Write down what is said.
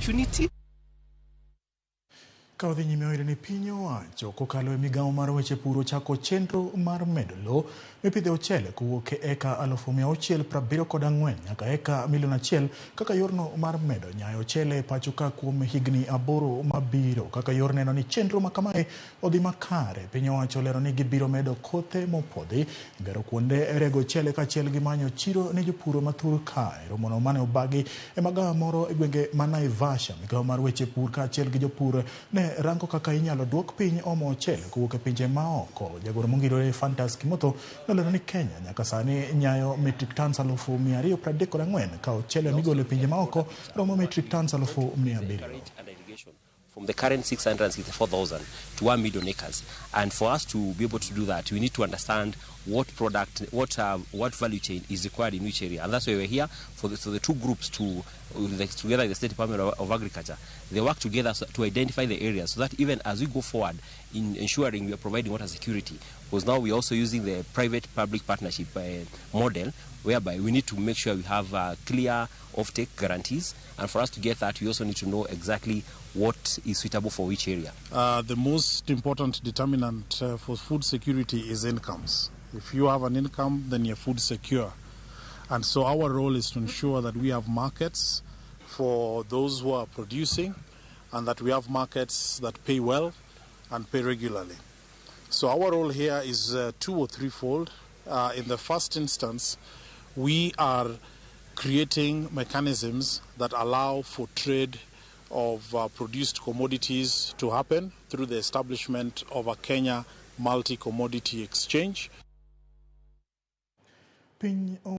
opportunity. Kaudhi nyime ni piny owacho kokalo e migawo mar weche pur ochako chenro mar medo lowo mipidhe ochele kowuok e eka 674 nyaka eka 1,000,000 kaka yorno mar medo nyayo ochele pacho ka kuom higni 8 mabiro. Kaka yor neno ni chenro makamae odhi makare, piny owacho lero ni gibiro medo kothe mopodhi, gero kuonde rego ochele kaachiel gi manyo chiro ne jopur mathur kae. Romono mane obagi e magawa moro e gwenge ma Naivasha, migawo mar weche pur kaachiel gi jopur ne rango kaka inyalo duok piny omo ochele kowuok e pinje maoko. Jagoro mongirore Fantas Kimotho nolero ni Kenya nyaka sani nyayo metric tons 234 ka ochele migolo e pinje maoko romo metric tons 700,000. From the current 664,000 to 1 million acres. And for us to be able to do that, we need to understand what product, what value chain is required in which area. And that's why we're here for the two groups together in the State Department of Agriculture. They work together to identify the areas so that even as we go forward in ensuring we are providing water security, because now we're also using the private-public partnership model, whereby we need to make sure we have clear offtake guarantees. And for us to get that, we also need to know exactly what is suitable for which area. The most important determinant for food security is incomes. If you have an income, then you're food secure. And so our role is to ensure that we have markets for those who are producing, and that we have markets that pay well and pay regularly. So our role here is 2 or 3-fold. In the first instance, we are creating mechanisms that allow for trade of produced commodities to happen through the establishment of a Kenya multi-commodity exchange.